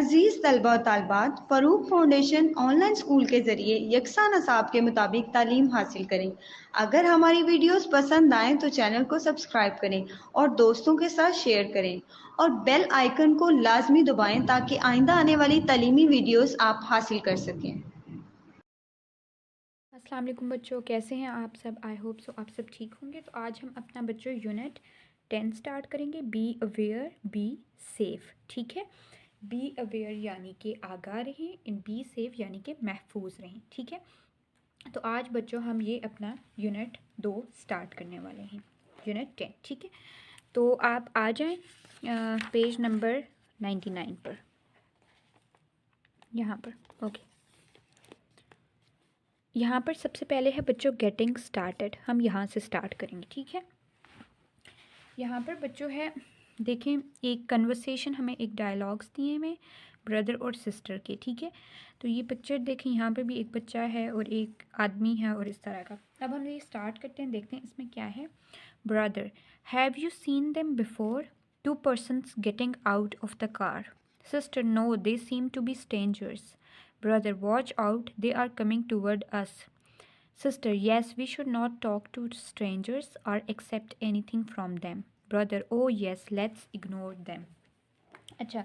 अजीज़ तलबा और तालबात, Farooq foundation online school के ज़रिए यकसा नसाब के मुताबिक तालीम हासिल करें। अगर हमारी वीडियोस पसंद आएँ तो चैनल को सब्सक्राइब करें और दोस्तों के साथ शेयर करें और बेल आइकन को लाजमी दबाएं ताकि आइंदा आने वाली तालीमी वीडियोस आप हासिल कर सकें। अस्सलाम वालेकुम बच्चों, कैसे हैं आप सब? आई होप सो आप सब ठीक होंगे। तो आज हम अपना बच्चों यूनिट 10 स्टार्ट करेंगे। Be aware be safe. ठीक है, बी अवेयर यानी कि आगाह रहें, इन बी सेफ़ यानी कि महफूज रहें। ठीक है, तो आज बच्चों हम ये अपना यूनिट 2 स्टार्ट करने वाले हैं, यूनिट 10। ठीक है, तो आप आ जाएं पेज नंबर 99 पर, यहाँ पर। ओके, यहाँ पर सबसे पहले है बच्चों गेटिंग स्टार्टेड। हम यहाँ से स्टार्ट करेंगे। ठीक है, यहाँ पर बच्चों है, देखें, एक कन्वर्सेशन, हमें एक डायलॉग्स दिए हुए ब्रदर और सिस्टर के। ठीक है, तो ये पिक्चर देखें, यहाँ पर भी एक बच्चा है और एक आदमी है और इस तरह का। अब हम ये स्टार्ट करते हैं, देखते हैं इसमें क्या है। Brother, have you seen them before? Two persons getting out of the car. Sister, no, they seem to be strangers. Brother, watch out, they are coming toward us. Sister, yes, we should not talk to strangers or accept anything from them. Brother, oh yes, let's ignore them. अच्छा,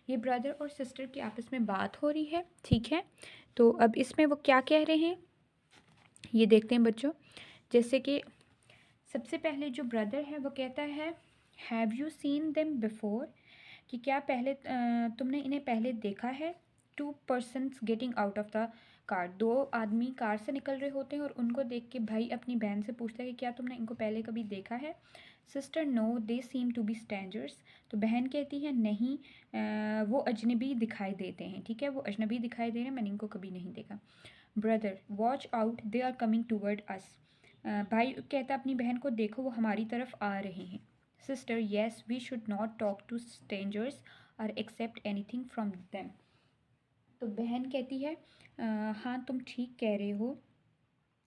ये brother और sister की आपस में बात हो रही है। ठीक है, तो अब इसमें वो क्या कह रहे हैं ये देखते हैं बच्चों। जैसे कि सबसे पहले जो ब्रदर है वो कहता है have you seen them before, कि क्या पहले तुमने इन्हें पहले देखा है। To persons getting out of the car, दो आदमी कार से निकल रहे होते हैं और उनको देख के भाई अपनी बहन से पूछता है कि क्या तुमने इनको पहले कभी देखा है। Sister, no, they seem to be strangers, तो बहन कहती है नहीं, वो अजनबी दिखाई देते हैं। ठीक है, वो अजनबी दिखाई दे रहे हैं, मैंने इनको कभी नहीं देखा। Brother, watch out, they are coming toward us, भाई कहता अपनी बहन को देखो वो हमारी तरफ आ रहे हैं। Sister, yes, we should not talk to strangers or accept anything from them, तो बहन कहती है हाँ तुम ठीक कह रहे हो,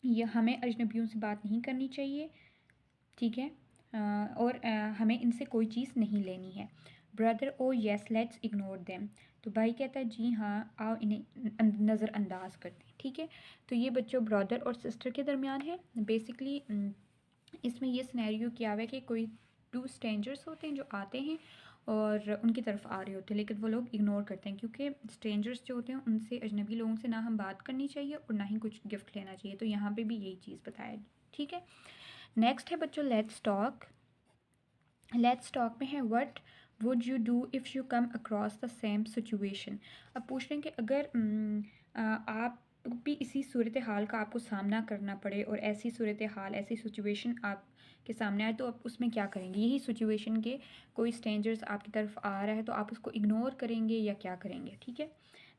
ये हमें अजनबियों से बात नहीं करनी चाहिए। ठीक है, और हमें इनसे कोई चीज़ नहीं लेनी है। Brother, oh yes, let's ignore them, तो भाई कहता है जी हाँ, आओ इन्हें नज़रअंदाज करते हैं। ठीक है, तो ये बच्चों ब्रदर और सिस्टर के दरमियान है। बेसिकली इसमें ये सिनेरियो किया हुआ है कि कोई टू स्ट्रेंजर्स होते हैं जो आते हैं और उनकी तरफ आ रहे होते हैं, लेकिन वो लोग इग्नोर करते हैं क्योंकि स्ट्रेंजर्स जो होते हैं उनसे, अजनबी लोगों से ना हम बात करनी चाहिए और ना ही कुछ गिफ्ट लेना चाहिए। तो यहाँ पे भी यही चीज़ बताया। ठीक है, नेक्स्ट है बच्चों लेट्स टॉक। लेट्स टॉक में है what would you do if you come across the same situation. अब पूछ रहे हैं कि अगर आप भी इसी सूरत हाल का आपको सामना करना पड़े और ऐसी सूरत हाल, ऐसी सिचुएशन आपके सामने आए, तो आप उसमें क्या करेंगे। यही सिचुएशन के कोई स्ट्रेंजर्स आपकी तरफ आ रहा है तो आप उसको इग्नोर करेंगे या क्या करेंगे। ठीक है,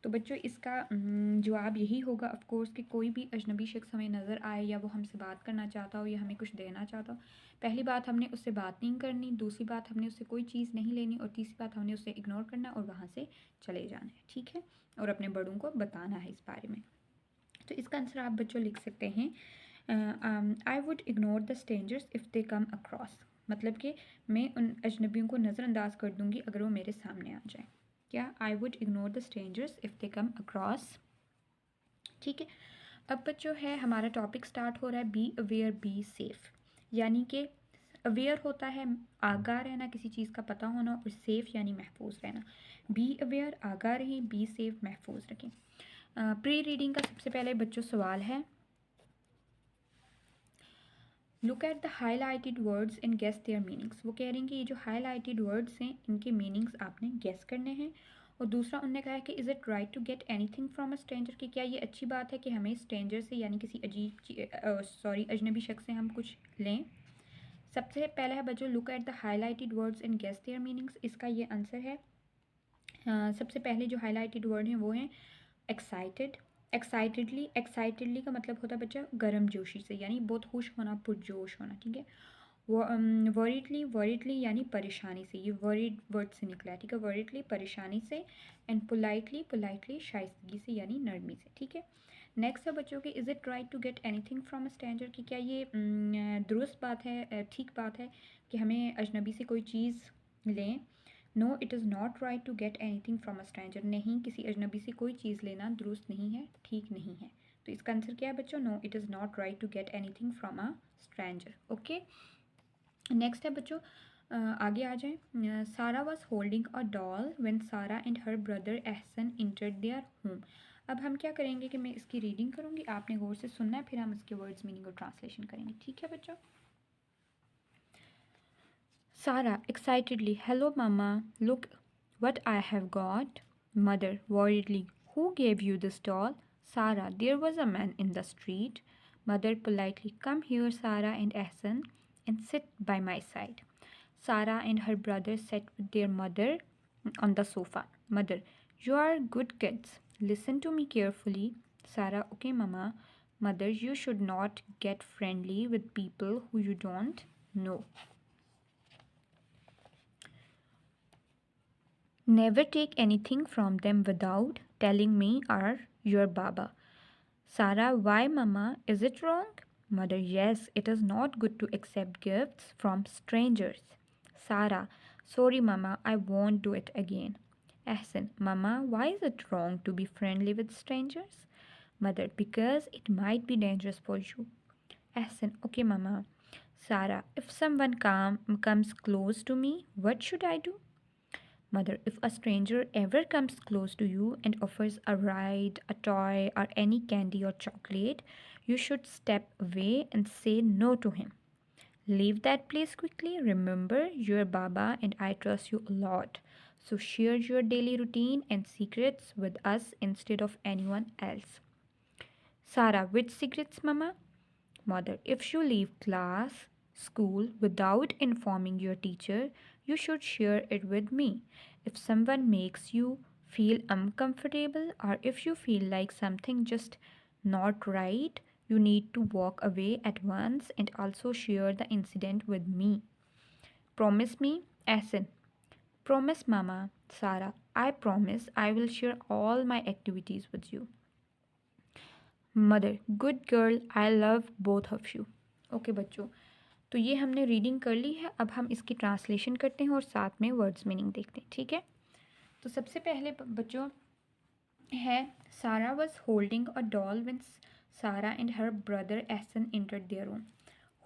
तो बच्चों इसका जवाब यही होगा ऑफ कोर्स कि कोई भी अजनबी शख्स हमें नज़र आए या वो हमसे बात करना चाहता हो या हमें कुछ देना चाहता हो, पहली बात हमने उससे बात नहीं करनी, दूसरी बात हमने उससे कोई चीज़ नहीं लेनी और तीसरी बात हमने उससे इग्नोर करना और वहाँ से चले जाना है। ठीक है, और अपने बड़ों को बताना है इस बारे में। तो इसका आंसर आप बच्चों लिख सकते हैं I would ignore the strangers if they come across, मतलब कि मैं उन अजनबियों को नज़रअंदाज कर दूँगी अगर वो मेरे सामने आ जाए। क्या, I would ignore the strangers if they come across. ठीक है, अब बच्चों है हमारा टॉपिक स्टार्ट हो रहा है बी अवेयर बी सेफ़, यानी कि अवेयर होता है आगाह रहना, किसी चीज़ का पता होना, और सेफ़ यानी महफूज रहना। बी अवेयर आगाह रहें, बी सेफ़ महफूज रखें। प्री रीडिंग का सबसे पहले बच्चों सवाल है, look at the highlighted words and guess their meanings. वो कह रही हैं कि ये जो हाईलाइटेड वर्ड्स हैं इनके मीनिंग्स आपने गेस करने हैं। और दूसरा उन्होंने कहा है कि is it right to get anything from a stranger, कि क्या ये अच्छी बात है कि हमें स्ट्रेंजर से यानी किसी अजनबी शख्स से हम कुछ लें। सबसे पहला है बच्चों look at the highlighted words and guess their meanings, इसका ये आंसर है सबसे पहले जो हाईलाइटेड वर्ड हैं वो हैं एक्साइटेड, एक्साइटेडली। एक्साइटेडली का मतलब होता है बच्चा गर्म जोशी से, यानी बहुत खुश होना, पुरजोश होना। ठीक है, वरीडली, वरीडली यानी परेशानी से, ये वरीड वर्ड से निकला है। ठीक है, वरीडली परेशानी से। एंड पोलाइटली, पोलाइटली शाइस्तगी से यानी नरमी से। ठीक है, नेक्स्ट है बच्चों की is it right to get anything from a stranger, कि क्या ये दुरुस्त बात है, ठीक बात है कि हमें अजनबी से कोई चीज़ लें। No it is not right to get anything from a stranger, नहीं किसी अजनबी से कोई चीज़ लेना दुरुस्त नहीं है, ठीक नहीं है। तो इसका आंसर क्या है बच्चों? No it is not right to get anything from a stranger. Okay, next है बच्चों, आगे आ जाए। Sara was holding a doll when Sara and her brother Ehsan entered their home. अब हम क्या करेंगे कि मैं इसकी रीडिंग करूँगी, आपने गौर से सुनना है, फिर हम इसके वर्ड्स मीनिंग और ट्रांसलेशन करेंगे, ठीक है बच्चों? Sarah excitedly, hello mama, look what I have got. Mother worriedly, who gave you this doll? Sarah, there was a man in the street. Mother politely, come here Sarah and Ahsan and sit by my side. Sarah and her brother sat with their mother on the sofa. Mother, you are good kids. Listen to me carefully. Sarah, okay mama. Mother, you should not get friendly with people who you don't know. Never take anything from them without telling me or your Baba. Sarah, why, Mama? Is it wrong? Mother, yes, it is not good to accept gifts from strangers. Sarah, sorry, Mama, I won't do it again. Ahsan, Mama, why is it wrong to be friendly with strangers? Mother, because it might be dangerous for you. Ahsan, okay, Mama. Sarah, if someone comes close to me, what should I do? Mother, if a stranger ever comes close to you and offers a ride, a toy, or any candy or chocolate, you should step away and say no to him. Leave that place quickly. Remember, you're Baba and I trust you a lot. So share your daily routine and secrets with us instead of anyone else. Sarah, which secrets, Mama? Mother, if you leave school without informing your teacher, you should share it with me. If someone makes you feel uncomfortable or if you feel like something just not right, you need to walk away at once and also share the incident with me. Promise me, Asin. Promise, Mama. Sarah, I promise I will share all my activities with you. Mother, good girl, I love both of you. Okay बच्चों, तो ये हमने reading कर ली है, अब हम इसकी translation करते हैं और साथ में वर्ड्स मीनिंग देखते हैं, ठीक है? तो सबसे पहले बच्चों है, Sara was holding a doll when Sara and her brother Ehsan entered their room.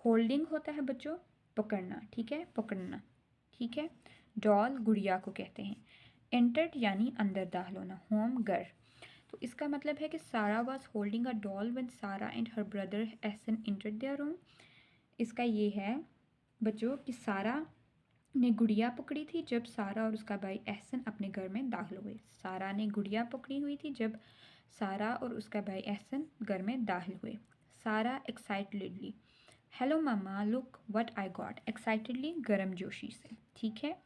Holding होता है बच्चों पकड़ना, ठीक है, पकड़ना, ठीक है। डॉल गुड़िया को कहते हैं। एंटर्ड यानी अंदर दाखिल होना, होम घर। तो इसका मतलब है कि Sara was holding a doll when Sara and her brother Ehsan entered their room. इसका ये है बच्चों कि सारा ने गुड़िया पकड़ी थी जब सारा और उसका भाई एहसन अपने घर में दाखिल हुए। सारा ने गुड़िया पकड़ी हुई थी जब सारा और उसका भाई एहसन घर में दाखिल हुए। सारा excitedly, hello mama, look what I got. Excitedly गर्म जोशी से, ठीक है।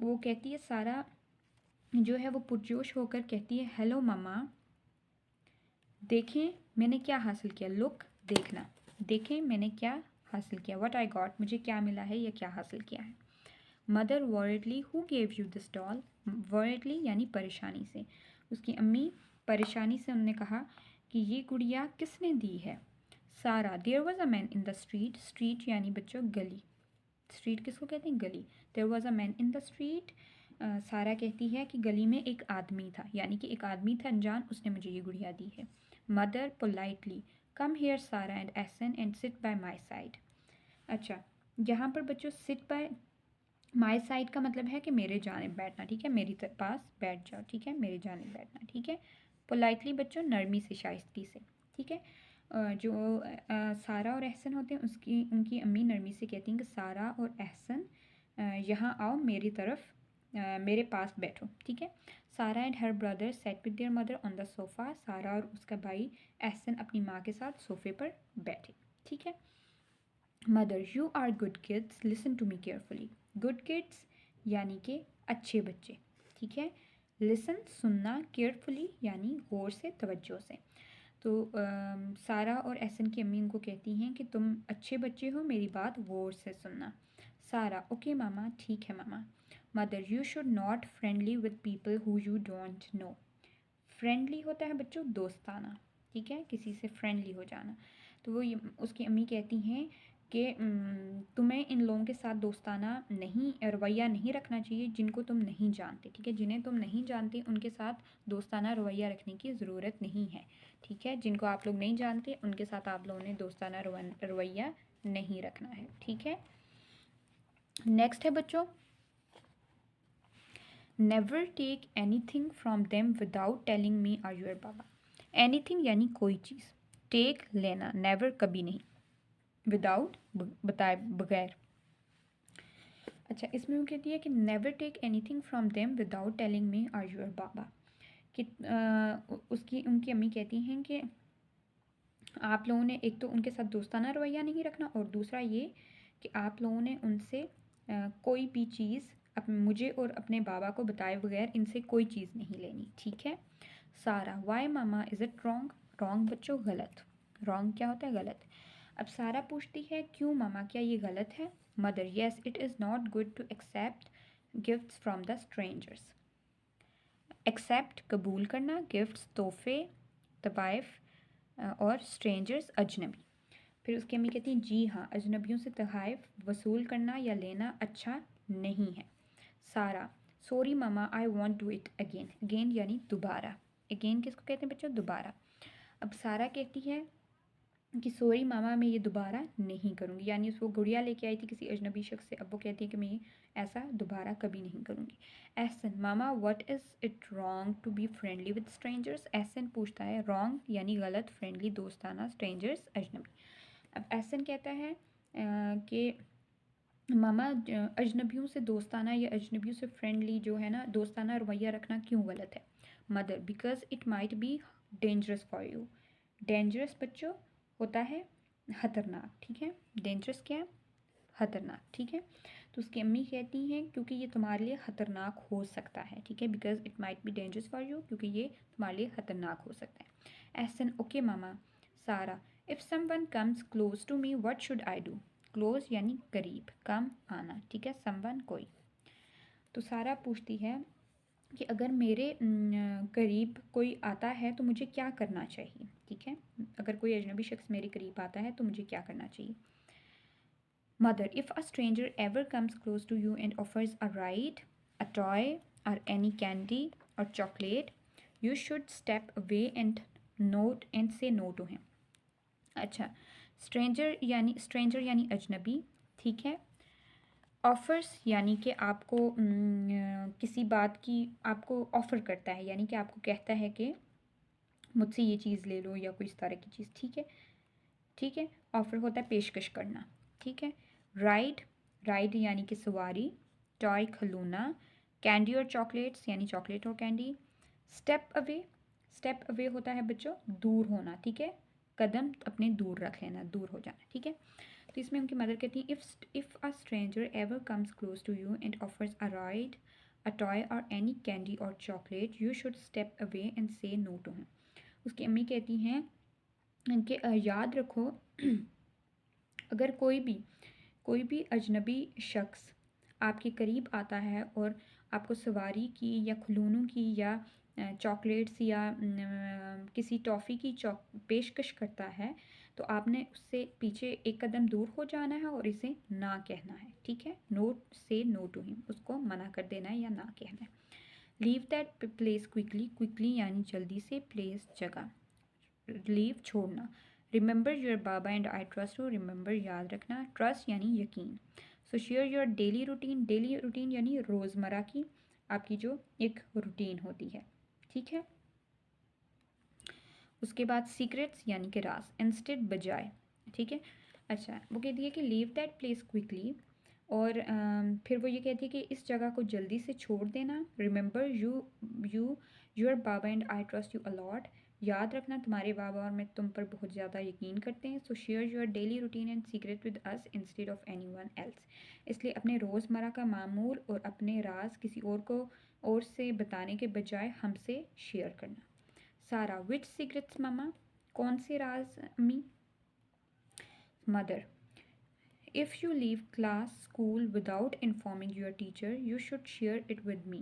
वो कहती है, सारा जो है वो पुरजोश होकर कहती है, हेलो मामा, देखें मैंने क्या हासिल किया। लुक देखना, देखें मैंने क्या हासिल किया। व्हाट आई गॉट, मुझे क्या मिला है या क्या हासिल किया है। Mother worldly, who gave you this doll. Worldly यानी परेशानी से। उसकी अम्मी परेशानी से उन्होंने कहा कि ये गुड़िया किसने दी है। Sara, there was a man in the street. Street यानी बच्चों गली। स्ट्रीट किसको कहते हैं? गली। There was a man in the street. Sara कहती है कि गली में एक आदमी था, यानी कि एक आदमी था अनजान, उसने मुझे ये गुड़िया दी है। Mother politely, come here Sara and Ehsan and sit by my side. अच्छा, यहाँ पर बच्चों सिट बाय माई साइड का मतलब है कि मेरे जानिब बैठना, ठीक है, मेरी पास बैठ जाओ, ठीक है, मेरे जानिब बैठना, ठीक है। पोलाइटली बच्चों नरमी से, शाइस्तगी से, ठीक है। जो सारा और एहसन होते हैं उनकी अम्मी नरमी से कहती हैं कि सारा और एहसन यहाँ आओ, मेरी तरफ मेरे पास बैठो, ठीक है। सारा and her brother set with their mother on the sofa. सारा और उसका भाई एहसन अपनी माँ के साथ सोफ़े पर बैठे, ठीक है। Mother, you are good kids, listen to me carefully. Good kids यानी कि अच्छे बच्चे, ठीक है। लिसन सुनना, केयरफुली यानी गौर से, तवज्जो से। तो सारा और एहसन की अम्मी उनको कहती हैं कि तुम अच्छे बच्चे हो, मेरी बात गौर से सुनना। सारा, ओके मामा, ठीक है मामा। Mother, you should not friendly with people who you don't know. Friendly होता है बच्चों दोस्ताना, ठीक है, किसी से फ्रेंडली हो जाना। तो वो उसकी अम्मी कहती हैं कि तुम्हें इन लोगों के साथ दोस्ताना नहीं रवैया नहीं रखना चाहिए जिनको तुम नहीं जानते, ठीक है। जिन्हें तुम नहीं जानते उनके साथ दोस्ताना रवैया रखने की ज़रूरत नहीं है, ठीक है। जिनको आप लोग नहीं जानते उनके साथ आप लोगों ने दोस्ताना रवैया नहीं रखना है, ठीक है। नेक्स्ट है बच्चों, never take anything from them without telling me or your baba. Anything यानी कोई चीज़, टेक लेना, नेवर कभी नहीं, विदाउट बताए बगैर। अच्छा, इसमें वो कहती है कि never take anything from them without telling me or your बाबा। कि उसकी उनकी अम्मी कहती हैं कि आप लोगों ने एक तो उनके साथ दोस्ताना रवैया नहीं रखना, और दूसरा ये कि आप लोगों ने उनसे कोई भी चीज़ मुझे और अपने बाबा को बताए बगैर इनसे कोई चीज़ नहीं लेनी, ठीक है। Sara, why mama is it wrong. Wrong बच्चों गलत, रॉन्ग क्या होता है, गलत। अब सारा पूछती है क्यों मामा, क्या ये गलत है। Mother, yes it is not good to accept gifts from the strangers. Accept कबूल करना, गिफ्ट्स तोहफे, तवाइफ, और स्ट्रेंजर्स अजनबी। फिर उसकी अम्मी कहती हैं जी हाँ, अजनबियों से तोहफ़ वसूल करना या लेना अच्छा नहीं है। सारा, sorry mama I want do it again. Again यानी दोबारा, अगेन किसको कहते हैं बच्चों, दोबारा। अब सारा कहती है कि सॉरी मामा मैं ये दोबारा नहीं करूँगी, यानी उसको गुड़िया लेके आई थी किसी अजनबी शख्स से, अब वो कहती है कि मैं ऐसा दोबारा कभी नहीं करूँगी। एहसन, मामा what is it wrong to be friendly with strangers. Ehsan पूछता है रॉन्ग यानी गलत, फ्रेंडली दोस्ताना, स्ट्रेंजर्स अजनबी। अब एहसन कहता है कि मामा अजनबियों से दोस्ताना या अजनबियों से फ्रेंडली जो है ना दोस्ताना रवैया रखना क्यों गलत है। Mother, because it might be dangerous for you. Dangerous बच्चों होता है ख़तरनाक, ठीक है। डेंजरस क्या है, ख़तरनाक, ठीक है। तो उसकी अम्मी कहती हैं क्योंकि ये तुम्हारे लिए ख़तरनाक हो सकता है, ठीक है। Because it might be dangerous for you, क्योंकि ये तुम्हारे लिए ख़तरनाक हो सकता है। Ehsan, okay mama. Sara, if someone comes close to me what should I do. Close यानी करीब, कम आना, ठीक है, समवन कोई। तो सारा पूछती है कि अगर मेरे करीब कोई आता है तो मुझे क्या करना चाहिए, ठीक है। अगर कोई अजनबी शख्स मेरे करीब आता है तो मुझे क्या करना चाहिए। Mother, if a stranger ever comes close to you and offers a ride, a toy or any candy or chocolate, you should step away and not and say no to him. अच्छा, stranger यानी अजनबी, ठीक है। Offers यानी कि आपको किसी बात की आपको ऑफ़र करता है, यानी कि आपको कहता है कि मुझसे ये चीज़ ले लो या कोई इस तरह की चीज़, ठीक है, ठीक है। ऑफ़र होता है पेशकश करना, ठीक है। राइड, राइड यानी कि सवारी। टॉय खिलौना। कैंडी और चॉकलेट्स यानी चॉकलेट और candy. Step away, step away होता है बच्चों दूर होना, ठीक है। कदम अपने दूर रख लेना, दूर हो जाना, ठीक है। तो इसमें उनकी मदर कहती है if a stranger ever comes close to you and offers a ride, a toy or any candy or chocolate, you should step away and say no to him. उसकी अम्मी कहती हैं कि याद रखो अगर कोई भी अजनबी शख्स आपके करीब आता है और आपको सवारी की या खिलौनों की या चॉकलेट्स या किसी टॉफ़ी की पेशकश करता है तो आपने उससे पीछे एक कदम दूर हो जाना है और इसे ना कहना है, ठीक है। नो से नो टू हिम, उसको मना कर देना है या ना कहना है। Leave that place quickly, quickly यानी जल्दी से, प्लेस जगह, लीव छोड़ना। Remember your Baba and I trust you, remember याद रखना, ट्रस्ट यानी यकीन। सो share your daily routine, daily routine यानी रोज़मर्रा की आपकी जो एक रूटीन होती है, ठीक है। उसके बाद सीक्रेट्स यानी कि राज, इंस्टेड बजाय, ठीक है। अच्छा, वो कहती है कि लीव दैट प्लेस क्विकली, और फिर वो ये कहती है कि इस जगह को जल्दी से छोड़ देना। Remember you your Baba and I trust you a lot, याद रखना तुम्हारे बाबा और मैं तुम पर बहुत ज़्यादा यकीन करते हैं। सो share your daily routine and secret with us instead of any one else, इसलिए अपने रोज़मर्रा का मामूल और अपने राज किसी और से बताने के बजाय हमसे शेयर करना। सारा, विच सीक्रेट्स मामा, कौन से राज अम्मी। Mother, if you leave class school without informing your teacher you should share it with me.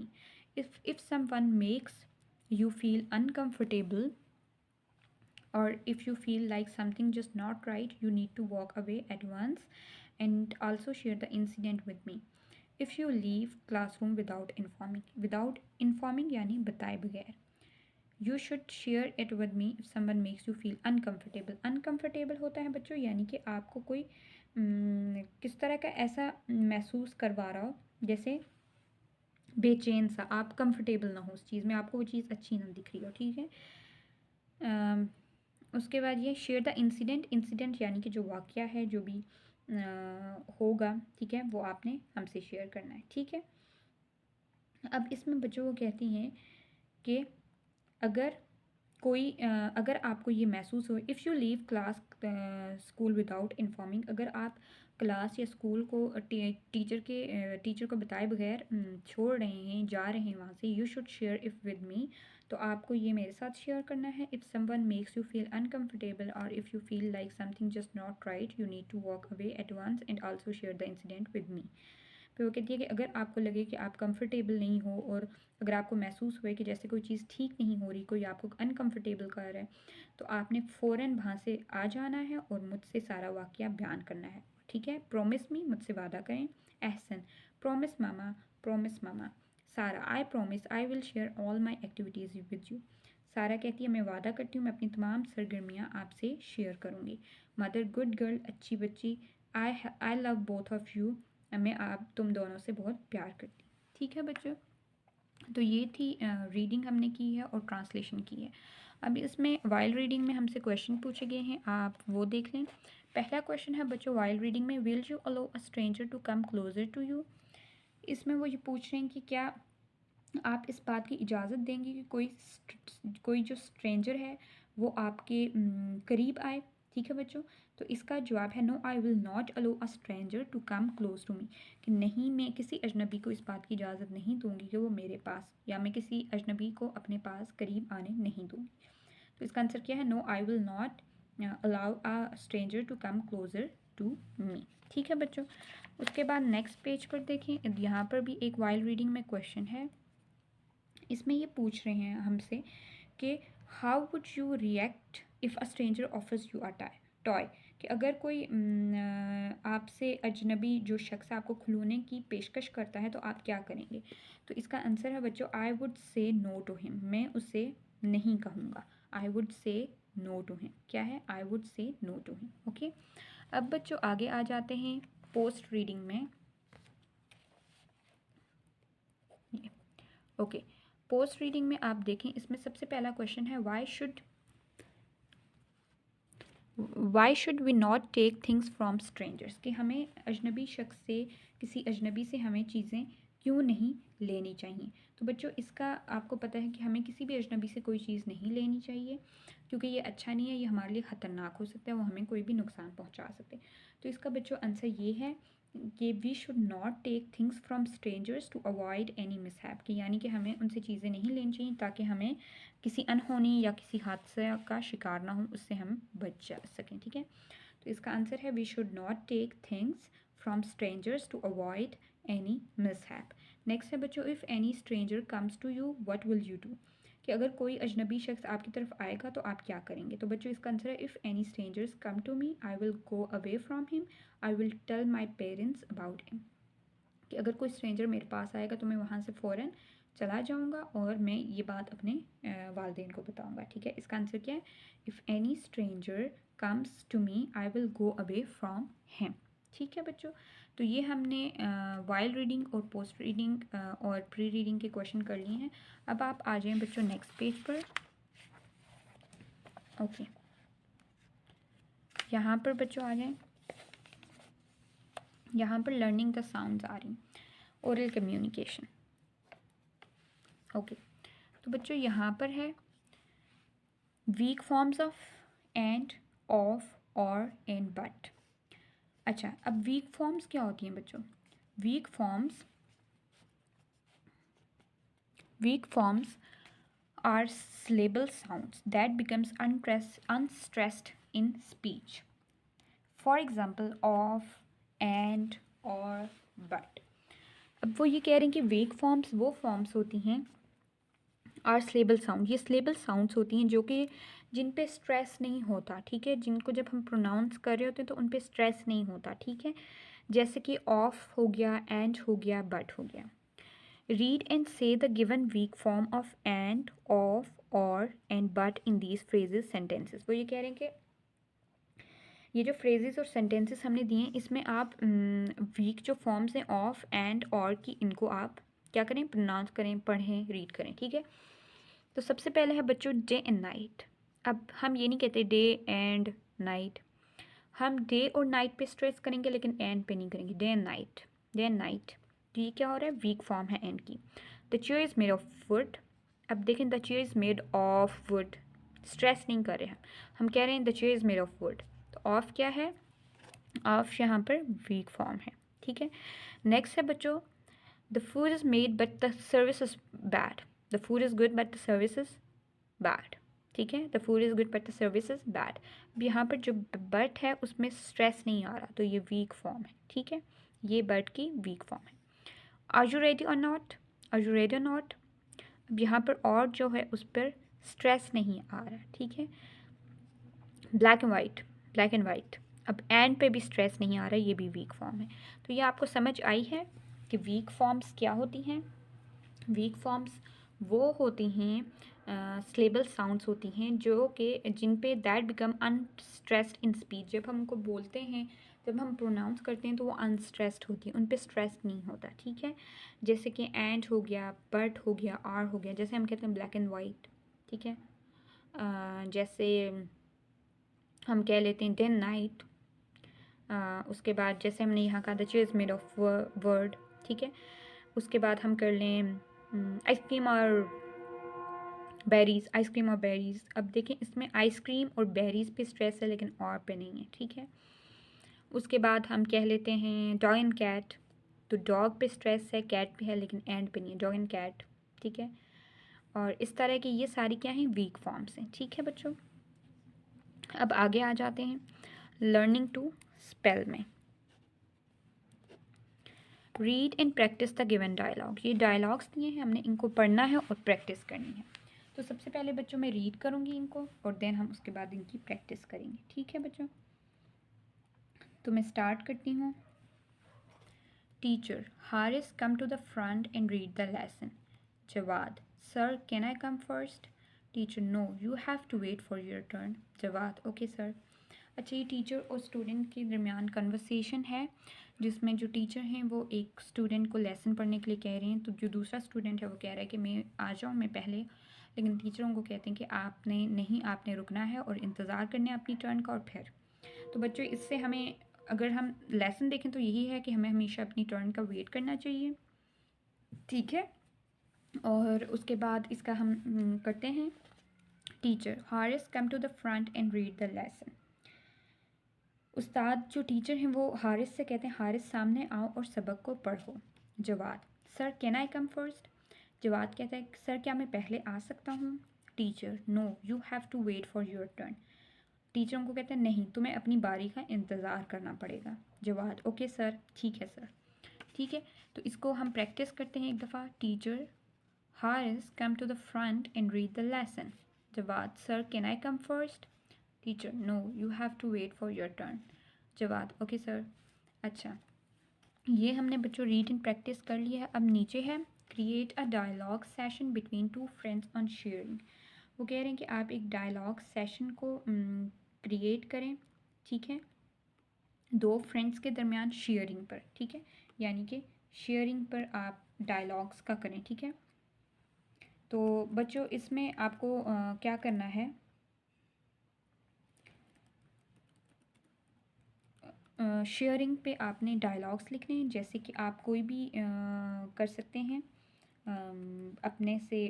If someone makes you feel uncomfortable or if you feel like something just not right, you need to walk away at once, and also share the incident with me. If you leave classroom without informing यानी बताए बगैर, you should share it with me if someone makes you feel uncomfortable. uncomfortable होता है बच्चों यानी कि आपको कोई किस तरह का ऐसा महसूस करवा रहा हो, जैसे बेचैन सा, आप कंफर्टेबल ना हो उस चीज़ में, आपको वो चीज़ अच्छी ना दिख रही हो, ठीक है। उसके बाद ये शेयर द इंसिडेंट यानी कि जो वाक़या है, जो भी होगा, ठीक है, वो आपने हमसे शेयर करना है, ठीक है। अब इसमें बच्चों को कहती हैं कि अगर आपको ये महसूस हो, if you leave class school without informing, अगर आप क्लास या स्कूल को टीचर को बताए बगैर छोड़ रहे हैं, जा रहे हैं वहाँ से, you should share if with me, तो आपको ये मेरे साथ शेयर करना है। If someone makes you feel uncomfortable और if you feel like something just not right, you need to walk away at once and also share the incident with me. फिर वो कहती है कि अगर आपको लगे कि आप कंफर्टेबल नहीं हो, और अगर आपको महसूस हुए कि जैसे कोई चीज़ ठीक नहीं हो रही, कोई आपको अनकंफर्टेबल कर रहा है, तो आपने फ़ौरन वहाँ से आ जाना है और मुझसे सारा वाक़या बयान करना है, ठीक है। प्रॉमिस मी, मुझसे वादा करें। एहसन, प्रॉमिस मामा। सारा, I promise I will share all my activities with you. सारा कहती है मैं वादा करती हूँ मैं अपनी तमाम सरगर्मियाँ आपसे शेयर करूँगी। मदर, गुड गर्ल, अच्छी बच्ची। I love both of you, मैं आप तुम दोनों से बहुत प्यार करती, ठीक है बच्चों। तो ये थी रीडिंग हमने की है और ट्रांसलेशन की है। अब इसमें वाइल रीडिंग में हमसे क्वेश्चन पूछे गए हैं, आप वो देख लें। पहला क्वेश्चन है बच्चों वाइल रीडिंग में, will you allow a stranger to come closer to you. इसमें वो ये पूछ रहे हैं कि क्या आप इस बात की इजाज़त देंगे कि कोई जो स्ट्रेंजर है वो आपके करीब आए, ठीक है बच्चों। तो इसका जवाब है no, I will not allow a stranger to come close to me, कि नहीं, मैं किसी अजनबी को इस बात की इजाज़त नहीं दूंगी कि वो मेरे पास, या मैं किसी अजनबी को अपने पास करीब आने नहीं दूंगी। तो इसका आंसर क्या है, no, I will not allow a stranger to come closer to me, ठीक है बच्चों। उसके बाद नेक्स्ट पेज पर देखें, यहाँ पर भी एक वाइल रीडिंग में क्वेश्चन है। इसमें ये पूछ रहे हैं हमसे कि how would you react if a stranger offers you a toy, कि अगर कोई आपसे अजनबी जो शख्स आपको खिलौने की पेशकश करता है तो आप क्या करेंगे। तो इसका आंसर है बच्चों, I would say no to him, मैं उसे नहीं कहूँगा। I would say no to him, क्या है, I would say no to him, okay. अब बच्चों आगे आ जाते हैं पोस्ट रीडिंग में, ओके। पोस्ट रीडिंग में आप देखें, इसमें सबसे पहला क्वेश्चन है, why should we not take things from strangers, कि हमें अजनबी शख्स से, किसी अजनबी से हमें चीज़ें क्यों नहीं लेनी चाहिए। तो बच्चों इसका आपको पता है कि हमें किसी भी अजनबी से कोई चीज़ नहीं लेनी चाहिए, क्योंकि ये अच्छा नहीं है, ये हमारे लिए ख़तरनाक हो सकता है, वो हमें कोई भी नुकसान पहुंचा सकते हैं। तो इसका बच्चों आंसर ये है कि we should not take things from strangers to avoid any mishap, कि यानी कि हमें उनसे चीज़ें नहीं लेनी चाहिए ताकि हमें किसी अनहोनी या किसी हादसे का शिकार ना हो, उससे हम बच जा सकें, ठीक है। तो इसका आंसर है we should not take things from strangers to avoid any mishap. Next है बच्चों, if any stranger comes to you what will you do, कि अगर कोई अजनबी शख्स आपकी तरफ आएगा तो आप क्या करेंगे। तो बच्चों इसका आंसर है, if any strangers come to me I will go away from him, I will tell my parents about him, कि अगर कोई स्ट्रेंजर मेरे पास आएगा तो मैं वहाँ से फ़ौरन चला जाऊँगा और मैं ये बात अपने वालिदैन को बताऊँगा, ठीक है। इसका आंसर क्या है, if any stranger comes to me I will go away from him, ठीक है बच्चों। तो ये हमने वाइल रीडिंग और पोस्ट रीडिंग और प्री रीडिंग के क्वेश्चन कर लिए हैं। अब आप आ जाएं बच्चों नेक्स्ट पेज पर, ओके। यहाँ पर बच्चों आ जाएं, यहाँ पर लर्निंग द साउंड्स आ रही, ओरल कम्युनिकेशन, ओके। तो बच्चों यहाँ पर है weak forms of and, of, और, एंड, बट। अच्छा, अब वीक फॉर्म्स क्या होती हैं बच्चों। Weak forms are syllable sounds that becomes unstressed in speech. For example, of, and, or, but. अब वो ये कह रहे हैं कि वीक फॉर्म्स वो फॉर्म्स होती हैं आर स्लेबल साउंड, ये स्लेबल साउंड्स होती हैं जो कि जिन पे स्ट्रेस नहीं होता, ठीक है, जिनको जब हम प्रोनाउंस कर रहे होते हैं तो उन पे स्ट्रेस नहीं होता, ठीक है, जैसे कि ऑफ हो गया, एंड हो गया, बट हो गया। Read and say the given weak form of and, of, और, and, but in these phrases sentences. वो ये कह रहे हैं कि ये जो फ्रेजेस और सेंटेंसेस हमने दिए हैं इसमें आप वीक जो फॉर्म्स हैं ऑफ, एंड, और की, इनको आप क्या करें, प्रोनाउंस करें, पढ़ें, रीड करें, ठीक है। तो सबसे पहले है बच्चों डे एंड नाइट। अब हम ये नहीं कहते डे एंड नाइट, हम डे और नाइट पे स्ट्रेस करेंगे लेकिन एंड पे नहीं करेंगे। Day and night, day and night. तो ये क्या हो रहा है, वीक फॉर्म है एंड की। The chair is made of would. अब देखें the chair is made of would, stress नहीं कर रहे हैं, हम कह रहे हैं the chair is made of would. तो ऑफ क्या है, ऑफ यहाँ पर वीक फॉर्म है, ठीक है। नेक्स्ट है बच्चों the food is made but the service is bad. The food is good but the service is bad, ठीक है। The food is good but the service is bad. अब यहाँ पर जो बट है उसमें स्ट्रेस नहीं आ रहा, तो ये वीक फॉर्म है, ठीक है, ये बट की वीक फॉर्म है। आर यू रेडी और नॉट, आर यू रेडी और नॉट। अब यहाँ पर और जो है उस पर स्ट्रेस नहीं आ रहा, ठीक है। Black and white, black and white. अब एंड पे भी स्ट्रेस नहीं आ रहा, ये भी वीक फॉर्म है। तो ये आपको समझ आई है कि वीक फॉर्म्स क्या होती हैं। वीक फॉर्म्स वो होती हैं, स्लेबल साउंड्स होती हैं जो कि जिन पे that become unstressed in speech. जब हम उनको बोलते हैं, जब हम प्रोनाउंस करते हैं तो वो अनस्ट्रेस्ड होती है, उन पे स्ट्रेस नहीं होता, ठीक है। जैसे कि एंड हो गया, बट हो गया, आर हो गया, जैसे हम कहते हैं ब्लैक एंड वाइट, ठीक है। जैसे हम कह लेते हैं डे एंड नाइट। उसके बाद जैसे हमने यहाँ कहा the chair is made of word, ठीक है। उसके बाद हम कर लें आइसक्रीम और बेरीज़, आइसक्रीम और बेरीज़। अब देखें इसमें आइसक्रीम और बेरीज़ पे स्ट्रेस है लेकिन और पे नहीं है, ठीक है। उसके बाद हम कह लेते हैं डॉग एंड कैट। तो डॉग पे स्ट्रेस है, कैट पे है, लेकिन एंड पे नहीं है, डॉग एंड कैट, ठीक है। और इस तरह की ये सारी क्या हैं, वीक फॉर्म्स हैं, ठीक है बच्चों। अब आगे आ जाते हैं लर्निंग टू स्पेल में। Read and practise the given dialogue. ये डायलॉग्स दिए हैं, हमने इनको पढ़ना है और प्रैक्टिस करनी है। तो सबसे पहले बच्चों मैं रीड करूँगी इनको और देन हम उसके बाद इनकी प्रैक्टिस करेंगे, ठीक है बच्चों। तो मैं स्टार्ट करती हूँ। Teacher Haris come to the front and read the lesson. Jawad sir can I come first. Teacher no you have to wait for your turn. Jawad okay sir. अच्छा, ये टीचर और स्टूडेंट के दरमियान कन्वर्सेशन है जिसमें जो टीचर हैं वो एक स्टूडेंट को लेसन पढ़ने के लिए कह रहे हैं, तो जो दूसरा स्टूडेंट है वो कह रहा है कि मैं आ जाऊँ, मैं पहले। लेकिन टीचरों को कहते हैं कि आपने नहीं, आपने रुकना है और इंतज़ार करना है अपनी टर्न का। और फिर तो बच्चों इससे हमें, अगर हम लेसन देखें तो यही है कि हमें हमेशा अपनी टर्न का वेट करना चाहिए, ठीक है। और उसके बाद इसका हम करते हैं। Teacher Haris come to the front and read the lesson. उस्ताद जो टीचर हैं वो हारिस से कहते हैं हारिस सामने आओ और सबक को पढ़ो। Jawad sir can I come first. Jawad कहता है सर क्या मैं पहले आ सकता हूँ। Teacher no you have to wait for your turn. टीचरों को कहते हैं नहीं, तुम्हें अपनी बारी का इंतज़ार करना पड़ेगा। जवाद ओके सर, ठीक है सर, ठीक है। तो इसको हम प्रैक्टिस करते हैं एक दफ़ा। Teacher Haris come to the front and read the lesson. Jawad sir can I come first. Teacher no you have to wait for your turn. Jawad okay sir. अच्छा, ये हमने बच्चों रीड एंड प्रैक्टिस कर लिया है। अब नीचे है create a dialogue session between two friends on sharing. वो कह रहे हैं कि आप एक डायलॉग सेशन को क्रिएट करें, ठीक है, दो फ्रेंड्स के दरमियान शेयरिंग पर, ठीक है, यानी कि शेयरिंग पर आप डायलॉग्स का करें, ठीक है। तो बच्चों इसमें आपको क्या करना है, शेयरिंग पे आपने डायलॉग्स लिखने हैं। जैसे कि आप कोई भी कर सकते हैं, अपने से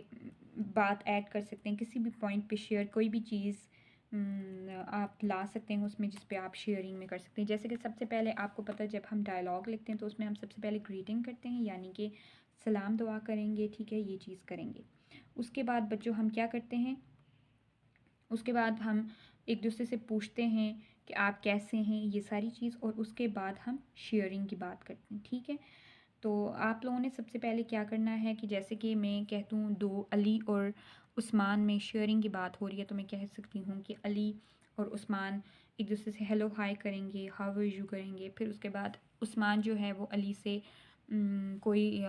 बात ऐड कर सकते हैं, किसी भी पॉइंट पे शेयर कोई भी चीज़ आप ला सकते हैं उसमें, जिस पे आप शेयरिंग में कर सकते हैं। जैसे कि सबसे पहले आपको पता है जब हम डायलॉग लिखते हैं तो उसमें हम सबसे पहले ग्रीटिंग करते हैं, यानी कि सलाम दुआ करेंगे, ठीक है, ये चीज़ करेंगे। उसके बाद बच्चों हम क्या करते हैं, उसके बाद हम एक दूसरे से पूछते हैं कि आप कैसे हैं, ये सारी चीज़, और उसके बाद हम शेयरिंग की बात करते हैं, ठीक है। तो आप लोगों ने सबसे पहले क्या करना है कि जैसे कि मैं कहता हूँ दो अली और उस्मान में शेयरिंग की बात हो रही है तो मैं कह सकती हूँ कि अली और उस्मान एक दूसरे से हेलो हाय करेंगे, हाउ आर यू करेंगे। फिर उसके बाद उस्मान जो है वो अली से कोई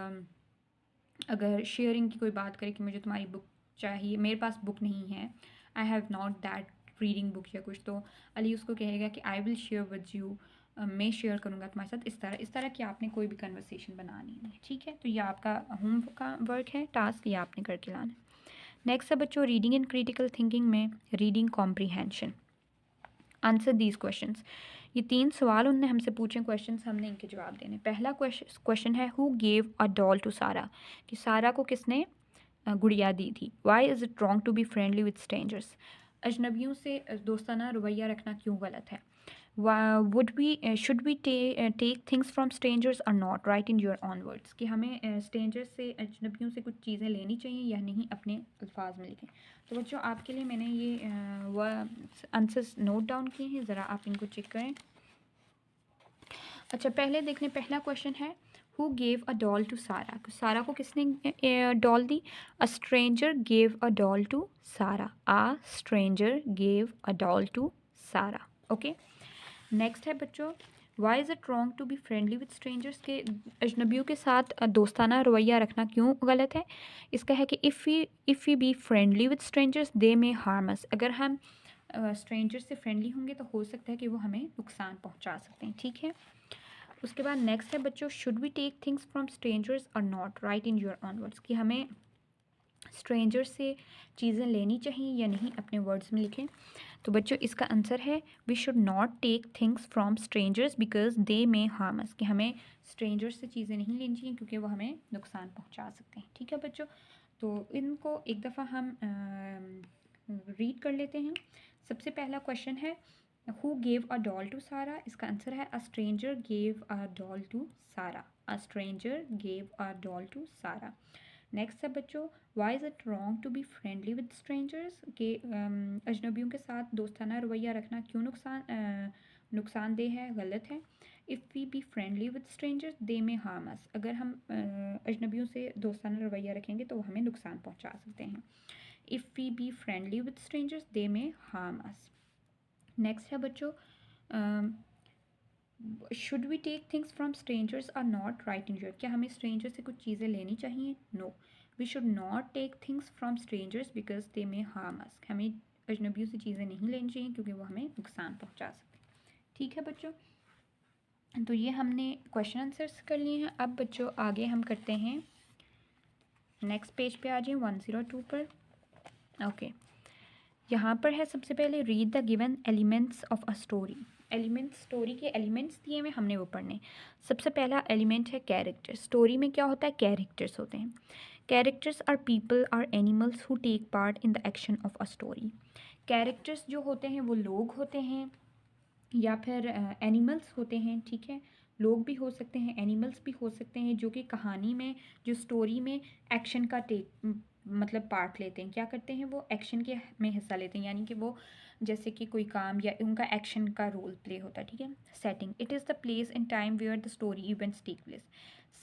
अगर शेयरिंग की कोई बात करे कि मुझे तुम्हारी बुक चाहिए, मेरे पास बुक नहीं है, I have not that reading book या कुछ, तो अली उसको कहेगा कि I will share with you, मैं शेयर करूँगा तुम्हारे साथ। इस तरह की आपने कोई भी कन्वर्सेशन बनानी है, ठीक है। तो ये आपका होम का वर्क है, टास्क ये आपने करके लाना है। नेक्स्ट है बच्चों रीडिंग एंड क्रिटिकल थिंकिंग में reading comprehension. Answer these questions. ये 3 सवाल उनने हमसे पूछे क्वेश्चंस, हमने इनके जवाब देने। पहला क्वेश्चन है who gave a doll to Sara, कि सारा को किसने गुड़िया दी थी। Why is it wrong to be friendly with strangers, अजनबियों से दोस्ताना रवैया रखना क्यों गलत है। Should we take things from strangers और not, right in your own words, कि हमें स्ट्रेंजर्स से अजनबियों से कुछ चीज़ें लेनी चाहिए या नहीं, अपने अल्फाज में लिखें। तो बच्चों आपके लिए मैंने ये आंसर्स नोट डाउन किए हैं, ज़रा आप इनको चेक करें। अच्छा पहले देख लें, पहला क्वेश्चन है who gave a doll to Sara, Sara को किसने डॉल दी। A stranger gave a doll to Sara, a stranger gave a doll to Sara. Okay next है बच्चों why is it wrong to be friendly with strangers, के अजनबियों के साथ दोस्ताना रवैया रखना क्यों गलत है। इसका है कि if we be friendly with strangers they may harm us, अगर हम स्ट्रेंजर्स से फ्रेंडली होंगे तो हो सकता है कि वो हमें नुकसान पहुंचा सकते हैं, ठीक है। उसके बाद नेक्स्ट है बच्चों should we take things from strangers और not, right in your own words, कि हमें स्ट्रेंजर्स से चीज़ें लेनी चाहिए या नहीं, अपने वर्ड्स में लिखें। तो बच्चों इसका आंसर है we should not take things from strangers because they may harm us, कि हमें स्ट्रेंजर्स से चीज़ें नहीं लेनी चाहिए क्योंकि वो हमें नुकसान पहुंचा सकते हैं, ठीक है बच्चों। तो इनको एक दफ़ा हम रीड कर लेते हैं। सबसे पहला क्वेश्चन है who gave a doll to Sara, इसका आंसर है a stranger gave a doll to Sara, a stranger gave a doll to Sara. Next है बच्चों why is it wrong to be friendly with strangers, के अजनबियों के साथ दोस्ताना रवैया रखना क्यों नुकसानदेह है, गलत है। If we be friendly with strangers they may harm us, अगर हम अजनबियों से दोस्ताना रवैया रखेंगे तो वो हमें नुकसान पहुंचा सकते हैं। If we be friendly with strangers they may harm us. Next है बच्चों should we take things from strangers or not, right in your, क्या हमें स्ट्रेंजर से कुछ चीज़ें लेनी चाहिए। No we should not take things from strangers because they may harm us, हमें अजनबियों से चीज़ें नहीं लेनी चाहिए क्योंकि वो हमें नुकसान पहुंचा सकते हैं, ठीक है बच्चों। तो ये हमने क्वेश्चन आंसर्स कर लिए हैं। अब बच्चों आगे हम करते हैं, नेक्स्ट पेज पे आ जाए 102 पर। ओके यहाँ पर है सबसे पहले read the given elements of a story, elements story के एलिमेंट्स दिए हुए हमने वो पढ़ने। सबसे पहला एलिमेंट है कैरेक्टर, स्टोरी में क्या होता है कैरेक्टर्स होते हैं। Characters are people or animals who take part in the action of a story, characters जो होते हैं वो लोग होते हैं या फिर एनिमल्स होते हैं, ठीक है। लोग भी हो सकते हैं, एनिमल्स भी हो सकते हैं जो कि कहानी में जो स्टोरी में एक्शन का मतलब पार्ट लेते हैं, क्या करते हैं वो एक्शन के में हिस्सा लेते हैं, यानी कि वो जैसे कि कोई काम या उनका एक्शन का रोल प्ले होता है, ठीक है। Setting it is the place and time where the story events take place,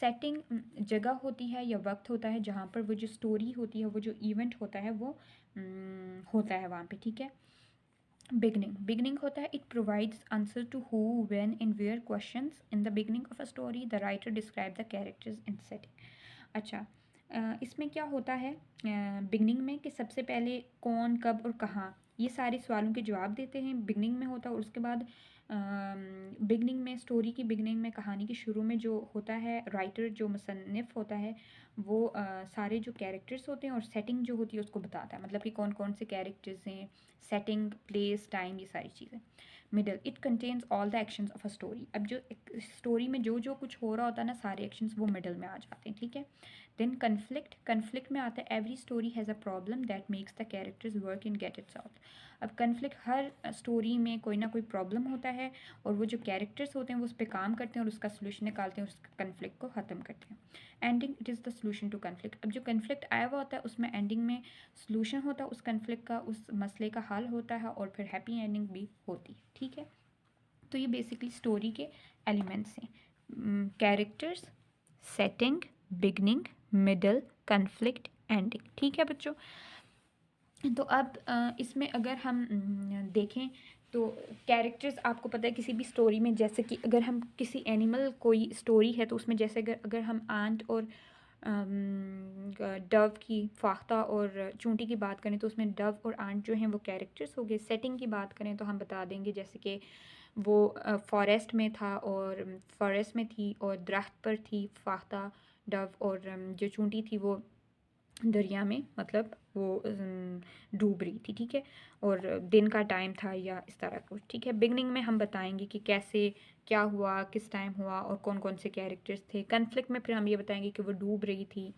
setting जगह होती है या वक्त होता है जहाँ पर वो जो स्टोरी होती है वो जो इवेंट होता है वो होता है वहाँ पे, ठीक है। बिगनिंग होता है it provides answer to who when and where questions in the beginning of a story the writer describe the characters in setting. अच्छा इसमें क्या होता है बिगनिंग में कि सबसे पहले कौन कब और कहाँ ये सारे सवालों के जवाब देते हैं, बिगनिंग में होता है। और उसके बाद बिगनिंग में स्टोरी की बिगनिंग में कहानी के शुरू में जो होता है राइटर जो मुसन्निफ होता है वो सारे जो कैरेक्टर्स होते हैं और सेटिंग जो होती है उसको बताता है, मतलब कि कौन कौन से कैरेक्टर्स हैं, सेटिंग प्लेस टाइम ये सारी चीज़ें। Middle it contains all the actions of a story, अब जो स्टोरी में जो जो कुछ हो रहा होता है ना सारे एक्शंस वो मिडल में आ जाते हैं, ठीक है। देन कन्फ्लिक्ट में आता है every story has a problem that makes the characters work in get its out. अब कन्फ्लिक्ट हर स्टोरी में कोई ना कोई प्रॉब्लम होता है और वो जो कैरेक्टर्स होते हैं वो उस पर काम करते हैं और उसका सोल्यूशन निकालते हैं, उस कन्फ्लिक्ट को ख़त्म करते हैं। Ending it is the solution to conflict, अब जो कन्फ्लिक्ट आया हुआ होता है उसमें एंडिंग में सोल्यूशन होता है उस कन्फ्लिक्ट का, उस मसले का हल होता है और फिर हैप्पी एंडिंग भी होती है, ठीक है। तो ये बेसिकली स्टोरी के एलिमेंट्स हैं, characters, setting, beginning, middle, conflict, ending, ठीक है बच्चों। तो अब इसमें अगर हम देखें तो कैरेक्टर्स आपको पता है किसी भी स्टोरी में, जैसे कि अगर हम किसी एनिमल कोई स्टोरी है तो उसमें जैसे अगर अगर हम आंट और डव की, फाख्ता और चूंटी की बात करें तो उसमें डव और आंट जो हैं वो कैरेक्टर्स हो गए। सेटिंग की बात करें तो हम बता देंगे जैसे कि वो फॉरेस्ट में था और फॉरेस्ट में थी और दरख्त पर थी फाख्ता डव, और जो चूंटी थी वो दरिया में, मतलब वो डूब रही थी, ठीक है, और दिन का टाइम था या इस तरह कुछ, ठीक है। बिगनिंग में हम बताएंगे कि कैसे क्या हुआ, किस टाइम हुआ और कौन कौन से कैरेक्टर्स थे। कन्फ्लिक्ट में फिर हम ये बताएंगे कि वो डूब रही थी,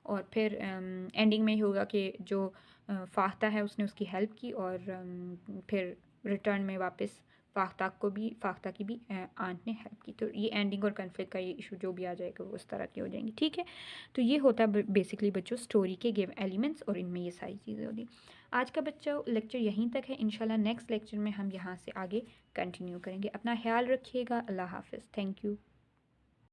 और फिर एंडिंग में ही होगा कि जो फाख्ता है उसने उसकी हेल्प की, और फिर रिटर्न में वापस फाख्ता की भी आंट ने हेल्प की। तो ये एंडिंग और कन्फ्लिक्ट का ये इशू जो भी आ जाएगा वो उस तरह की हो जाएंगी, ठीक है। तो ये होता है बेसिकली बच्चों स्टोरी के गिव एलिमेंट्स, और इनमें ये सारी चीज़ें होती। आज का बच्चों लेक्चर यहीं तक है। इंशाल्लाह नेक्स्ट लेक्चर में हम यहाँ से आगे कंटिन्यू करेंगे। अपना ख्याल रखिएगा। अल्लाह हाफिज़। Thank you.